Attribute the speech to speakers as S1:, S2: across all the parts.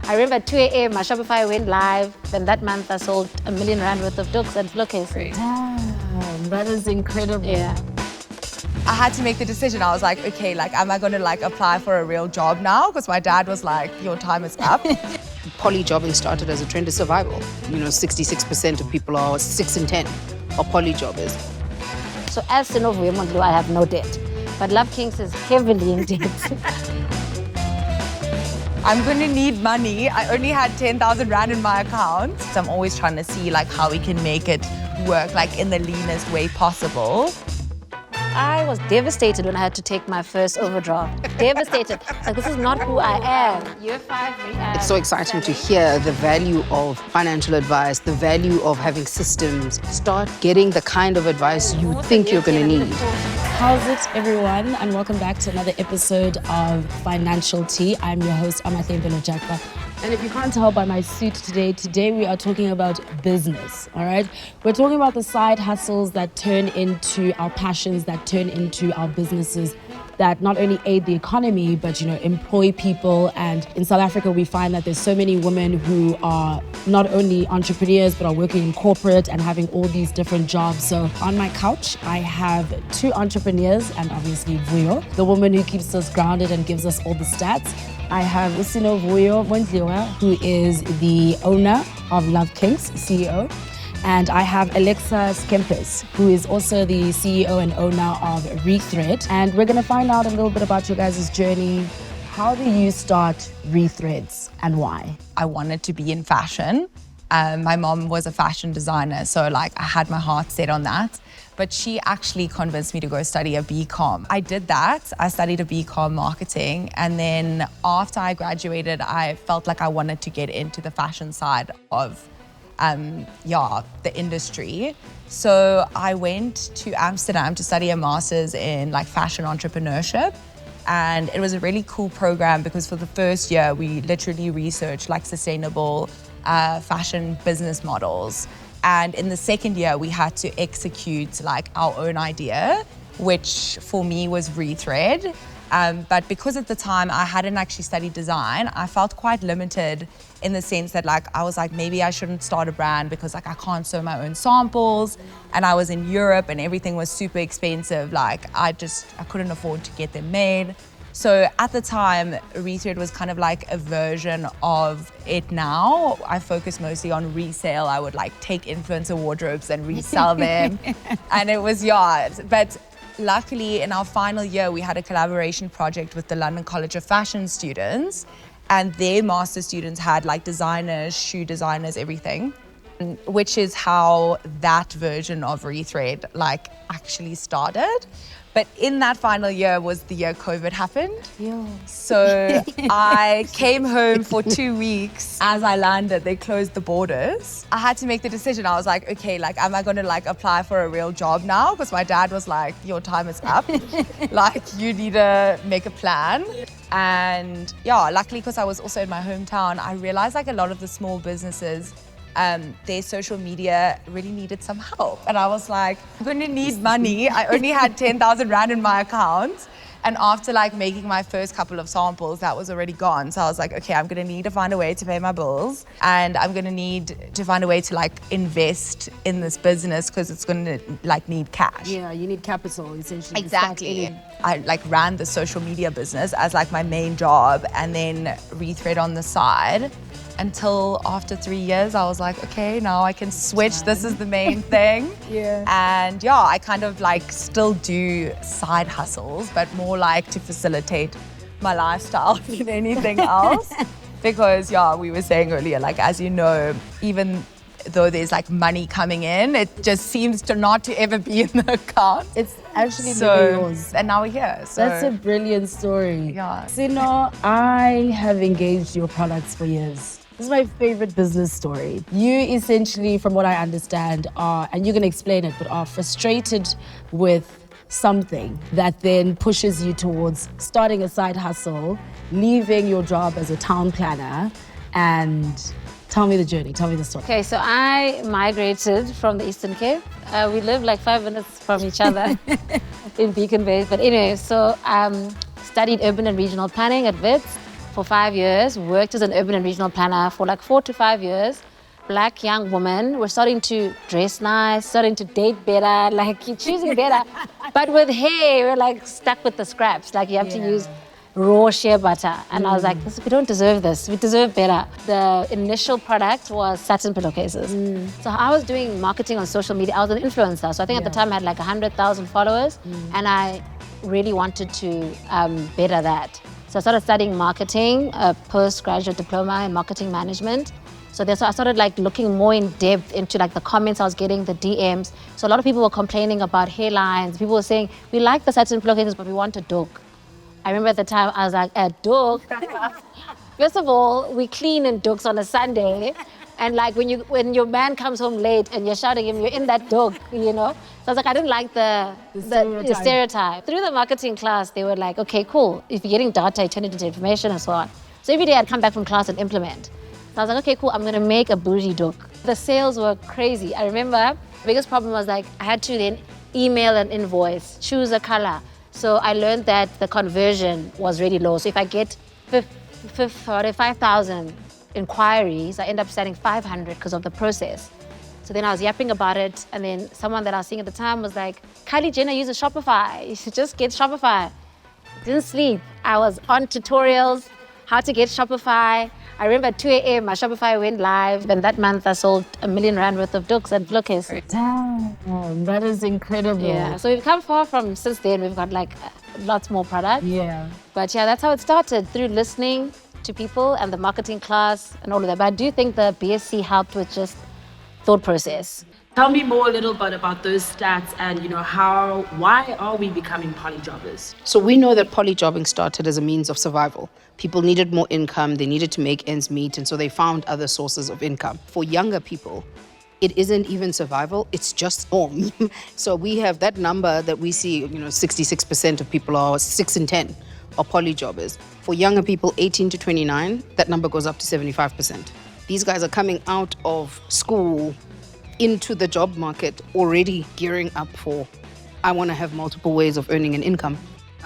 S1: I remember at 2 a.m. my Shopify went live. Then that month I sold R1 million worth of dooks and pillowcases.
S2: Damn, that is incredible.
S1: Yeah.
S3: I had to make the decision. I was like, okay, like, am I gonna like apply for a real job now? Because my dad was like, your time is up.
S4: Poly jobbing started as a trend of survival. 66% of people are 6 in 10 are poly jobbers.
S1: So as Sinovu Mondlu, I have no debt. But Love Kinks is heavily in debt.
S3: I'm gonna need money. I only had 10,000 Rand in my account. So I'm always trying to see like how we can make it work like in the leanest way possible.
S1: I was devastated when I had to take my first overdraft. Devastated. It's like, this is not who I am. Year 5,
S4: It's so exciting to hear the value of financial advice, the value of having systems. Start getting the kind of advice you think you're going to need.
S2: How's it, everyone? And welcome back to another episode of Financial Tea. I'm your host, Amathembe Jakba. And if you can't tell by my suit today we are talking about business, all right? We're talking about the side hustles that turn into our passions, that turn into our businesses, that not only aid the economy, but, employ people. And in South Africa, we find that there's so many women who are not only entrepreneurs, but are working in corporate and having all these different jobs. So on my couch, I have 2 entrepreneurs and obviously Vuyo, the woman who keeps us grounded and gives us all the stats. I have Usino Vuyo Mondliwa, who is the owner of Love Kinks, CEO. And I have Alexa Skempis, who is also the CEO and owner of Rethread. And we're going to find out a little bit about your guys' journey. How do you start Rethreads and why?
S3: I wanted to be in fashion. My mom was a fashion designer, so like I had my heart set on that. But she actually convinced me to go study a BCom. I did that. I studied a BCom marketing. And then after I graduated, I felt like I wanted to get into the fashion side of the industry. So I went to Amsterdam to study a master's in like fashion entrepreneurship. And it was a really cool program because for the first year, we literally researched like sustainable fashion business models. And in the second year, we had to execute like our own idea, which for me was Rethread. But because at the time I hadn't actually studied design, I felt quite limited in the sense that like I was like, maybe I shouldn't start a brand because like I can't sew my own samples. And I was in Europe and everything was super expensive. Like I couldn't afford to get them made. So at the time, Rethread was kind of like a version of it now. I focused mostly on resale. I would like take influencer wardrobes and resell them. And it was, but luckily in our final year, we had a collaboration project with the London College of Fashion students, and their master students had like designers, shoe designers, everything, which is how that version of Rethread like actually started. But in that final year was the year COVID happened.
S1: Yeah.
S3: So I came home for 2 weeks. As I landed, they closed the borders. I had to make the decision. I was like, okay, like, am I gonna like apply for a real job now? Because my dad was like, your time is up. Like, you need to make a plan. And luckily, because I was also in my hometown, I realized like a lot of the small businesses, their social media really needed some help. And I was like, I'm gonna need money. I only had 10,000 Rand in my account. And after like making my first couple of samples, that was already gone. So I was like, okay, I'm gonna need to find a way to pay my bills. And I'm gonna need to find a way to like invest in this business because it's gonna like need cash.
S2: Yeah, you need capital, essentially.
S3: Exactly. I like ran the social media business as like my main job and then Rethread on the side. Until after 3 years, I was like, okay, now I can switch. This is the main thing.
S2: Yeah.
S3: And I kind of like still do side hustles, but more like to facilitate my lifestyle than anything else. Because we were saying earlier, like, as you know, even though there's like money coming in, it just seems to not to ever be in the account.
S2: It's actually never yours.
S3: And now we're here. So.
S2: That's a brilliant story.
S3: Yeah.
S2: Sino, I have engaged your products for years. This is my favorite business story. You essentially, from what I understand, are, and you can explain it, but are frustrated with something that then pushes you towards starting a side hustle, leaving your job as a town planner, and tell me the journey, tell me the story.
S1: Okay, so I migrated from the Eastern Cape. We live like 5 minutes from each other in Beacon Bay. But anyway, so studied urban and regional planning at Wits. for 5 years, worked as an urban and regional planner for like 4 to 5 years. Black young woman, we're starting to dress nice, starting to date better, like you're choosing better. But with hair, we're like stuck with the scraps. Like you have to use raw shea butter. And I was like, we don't deserve this. We deserve better. The initial product was satin pillowcases. So I was doing marketing on social media. I was an influencer. So I think at the time I had like 100,000 followers. And I really wanted to better that. So I started studying marketing, a postgraduate diploma in marketing management. So I started like looking more in depth into like the comments I was getting, the DMs. So a lot of people were complaining about hairlines. People were saying, we like the satin pillowcases, but we want a dog. I remember at the time I was like, a dog? First of all, we clean in dogs on a Sunday. And like when your man comes home late and you're shouting him, you're in that dog, you know? So I was like, I didn't like the stereotype. Through the marketing class, they were like, okay, cool. If you're getting data, you turn it into information and so on. So every day I'd come back from class and implement. So I was like, okay, cool, I'm gonna make a bougie dog. The sales were crazy. I remember the biggest problem was like, I had to then email an invoice, choose a color. So I learned that the conversion was really low. So if I get 5,000 inquiries, I end up selling 500 because of the process. So then I was yapping about it, and then someone that I was seeing at the time was like, Kylie Jenner uses Shopify. You should just get Shopify. Didn't sleep. I was on tutorials, how to get Shopify. I remember at 2 a.m. my Shopify went live, and that month I sold R1 million worth of dooks and pillowcases.
S2: Damn, that is incredible.
S1: Yeah, so we've come far from since then. We've got like lots more products.
S2: Yeah.
S1: But yeah, that's how it started, through listening to people and the marketing class and all of that. But I do think the BSc helped with just thought process.
S2: Tell me more a little bit about those stats and, you know, why are we becoming polyjobbers?
S4: So we know that polyjobbing started as a means of survival. People needed more income, they needed to make ends meet, and so they found other sources of income. For younger people, it isn't even survival, it's just home. So we have that number that we see, 66% of people are 6 in 10 are polyjobbers. For younger people, 18 to 29, that number goes up to 75%. These guys are coming out of school into the job market already gearing up for, I want to have multiple ways of earning an income.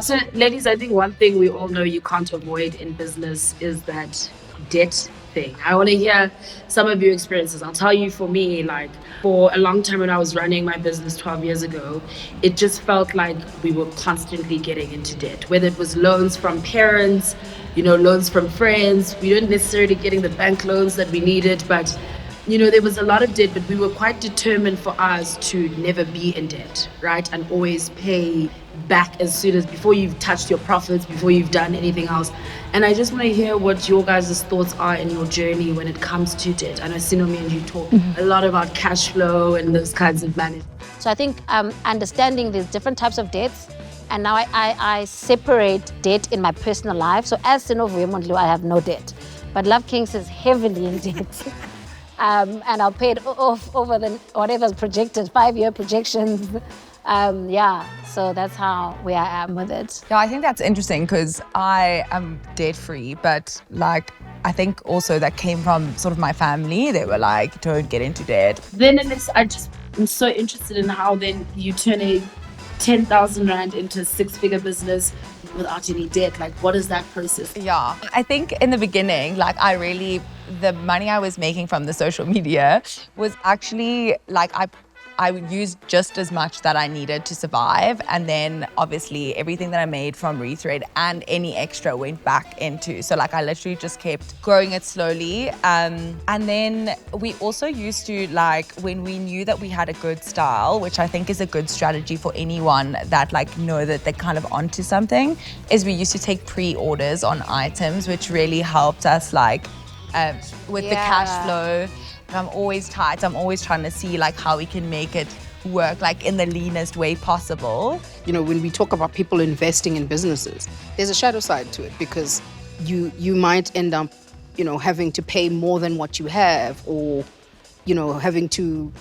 S2: So, ladies, I think one thing we all know you can't avoid in business is that debt thing. I want to hear some of your experiences. I'll tell you, for me, like for a long time when I was running my business 12 years ago, it just felt like we were constantly getting into debt, whether it was loans from parents, loans from friends. We weren't necessarily getting the bank loans that we needed, but there was a lot of debt, but we were quite determined for us to never be in debt, right? And always pay back as soon as, before you've touched your profits, before you've done anything else. And I just want to hear what your guys' thoughts are in your journey when it comes to debt. I know Sinomi and you talk a lot about cash flow and those kinds of management.
S1: So I think understanding these different types of debts, and now I separate debt in my personal life. So as Sinovi Mondlu, I have no debt. But Love Kinks is heavily in debt. And I'll pay it off over whatever's projected, 5-year projections. So that's how where I am with it.
S3: Yeah, I think that's interesting because I am debt-free, but like I think also that came from sort of my family. They were like, don't get into debt.
S2: Then I'm so interested in how then you turn a 10,000 Rand into a 6-figure business without any debt. Like, what is that process?
S3: Yeah, I think in the beginning, like the money I was making from the social media was actually like I would use just as much that I needed to survive. And then obviously everything that I made from Rethread and any extra went back into. So like I literally just kept growing it slowly. And then we also used to, like, when we knew that we had a good style, which I think is a good strategy for anyone that like know that they're kind of onto something, is we used to take pre-orders on items, which really helped us like with the cash flow. I'm always tight. I'm always trying to see like how we can make it work like in the leanest way possible.
S4: When we talk about people investing in businesses, there's a shadow side to it because you might end up, having to pay more than what you have, or, having to,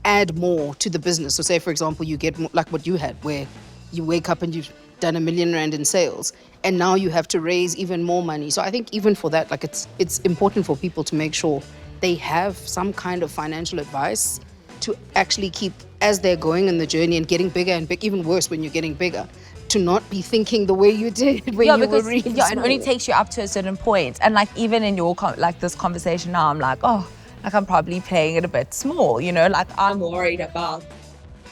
S4: add more to the business. So say, for example, you get more, like what you had, where you wake up and you've done R1 million in sales, and now you have to raise even more money. So I think even for that, like it's important for people to make sure they have some kind of financial advice to actually keep, as they're going in the journey and getting bigger and even worse when you're getting bigger, to not be thinking the way you did when you were really
S3: it only
S4: small.
S3: takes you up to a certain point. And like even in your this conversation now, I'm like, oh, like I'm probably playing it a bit small, you know, like I'm worried about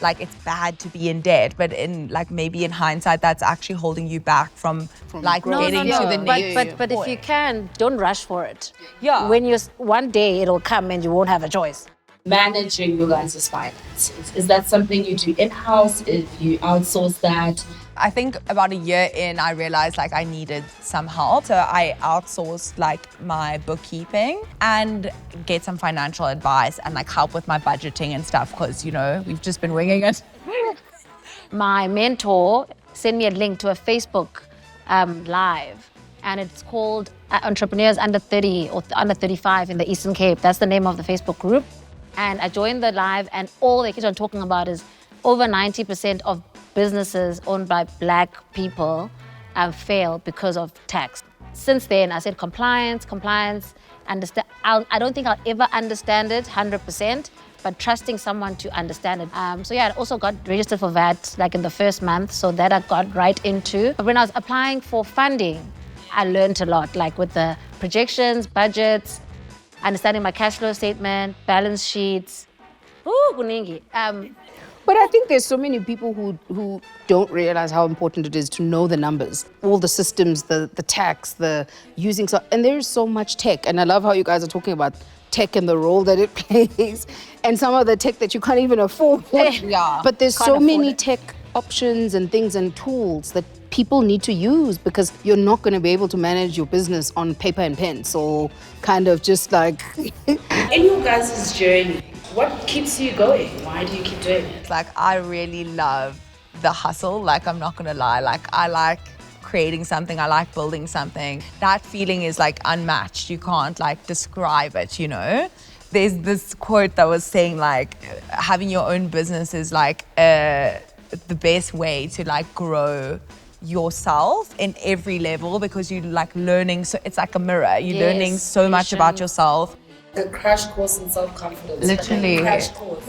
S3: like it's bad to be in debt, but in like maybe in hindsight that's actually holding you back from like getting to the next
S1: But if you can, don't rush for it.
S3: Yeah.
S1: When you one day it'll come and you won't have a choice.
S2: Managing your guys' finances, is that something you do in-house? If you outsource that?
S3: I think about a year in, I realized like I needed some help. So I outsourced like my bookkeeping and get some financial advice and like help with my budgeting and stuff because, you know, we've just been winging it.
S1: My mentor sent me a link to a Facebook live, and it's called Entrepreneurs Under 30 or Under 35 in the Eastern Cape. That's the name of the Facebook group. And I joined the live, and all they keep on talking about is over 90% of businesses owned by Black people fail because of tax. Since then, I said compliance, understand. I don't think I'll ever understand it 100%, but trusting someone to understand it. So yeah, I also got registered for VAT like in the first month, so that I got right into. But when I was applying for funding, I learned a lot, like with the projections, budgets, understanding my cash flow statement, balance sheets. Ooh, kuningi.
S4: But I think there's so many people who don't realize how important it is to know the numbers, all the systems, the tax, the using, and there's so much tech. And I love how you guys are talking about tech and the role that it plays, and some of the tech that you can't even afford.
S3: Yeah.
S4: But there's so many tech options and things and tools that people need to use because you're not going to be able to manage your business on paper and pen. So kind of just like...
S2: In your guys' journey, what keeps you going? Why do you keep doing it?
S3: Like I really love the hustle. Like I'm not gonna lie. Like I like creating something. I like building something. That feeling is like unmatched. You can't like describe it, you know? There's this quote that was saying like having your own business is like the best way to like grow yourself in every level because you're like learning. So it's like a mirror. You're learning so much about yourself.
S2: A crash course in self-confidence.
S3: Literally.
S2: Like a crash course.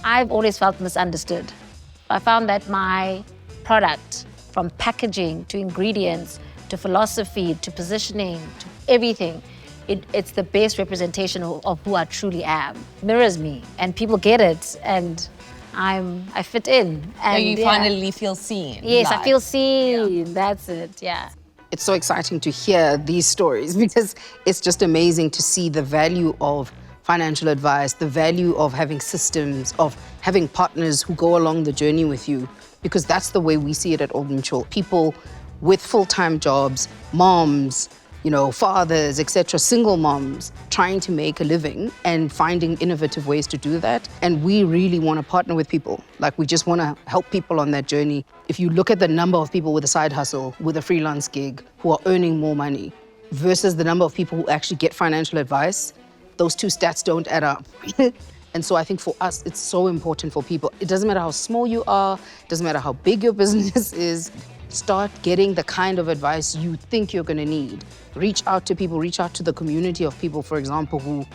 S1: I've always felt misunderstood. I found that my product, from packaging to ingredients, to philosophy, to positioning, to everything, it's the best representation of who I truly am. Mirrors me, and people get it, and I fit in. And
S3: you finally feel seen.
S1: Yes,
S3: like,
S1: I feel seen. That's it, yeah.
S4: It's so exciting to hear these stories because it's just amazing to see the value of financial advice, the value of having systems, of having partners who go along the journey with you, because that's the way we see it at Old Mutual. People with full-time jobs, moms, you know, fathers, etc., single moms, trying to make a living and finding innovative ways to do that. And we really want to partner with people. Like, we just want to help people on that journey. If you look at the number of people with a side hustle, with a freelance gig, who are earning more money, versus the number of people who actually get financial advice, those two stats don't add up. And so I think for us, it's so important for people. It doesn't matter how small you are, it doesn't matter how big your business is, start getting the kind of advice you think you're gonna need. Reach out to people, reach out to the community of people, for example, who,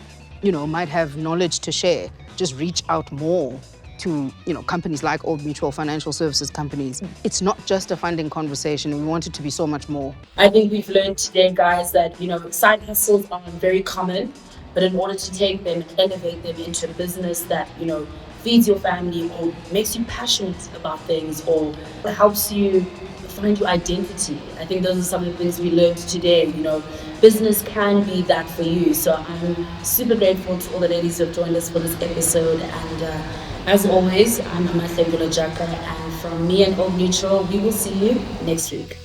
S4: you know, might have knowledge to share. Just reach out more to, you know, companies like Old Mutual, financial services companies. It's not just a funding conversation. We want it to be so much more.
S2: I think we've learned today, guys, that, you know, side hustles are very common, but in order to take them and elevate them into a business that, you know, feeds your family or makes you passionate about things or helps you find your identity. I think those are some of the things we learned today. You know, business can be that for you. So I'm super grateful to all the ladies who have joined us for this episode. And as always, I'm Amahlengelo Jaka, and from me and Old Mutual, we will see you next week.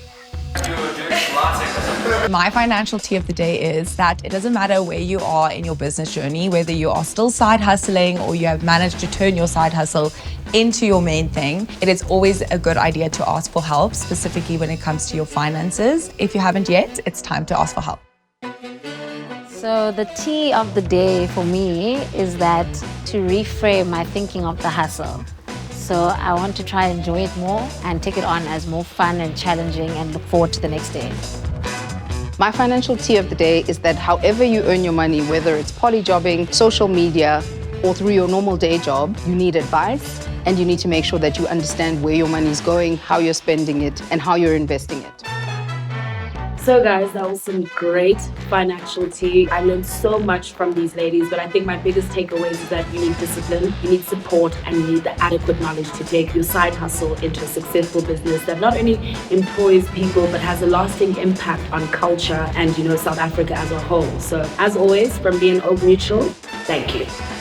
S3: My financial tea of the day is that it doesn't matter where you are in your business journey, whether you are still side hustling or you have managed to turn your side hustle into your main thing. It is always a good idea to ask for help, specifically when it comes to your finances. If you haven't yet, it's time to ask for help.
S1: So the tea of the day for me is that to reframe my thinking of the hustle. So I want to try and enjoy it more and take it on as more fun and challenging and look forward to the next day.
S4: My financial tea of the day is that however you earn your money, whether it's polyjobbing, social media, or through your normal day job, you need advice and you need to make sure that you understand where your money is going, how you're spending it, and how you're investing it.
S2: So guys, that was some great financial tea. I learned so much from these ladies, but I think my biggest takeaway is that you need discipline, you need support, and you need the adequate knowledge to take your side hustle into a successful business that not only employs people, but has a lasting impact on culture and, South Africa as a whole. So as always, from being Old Mutual, thank you.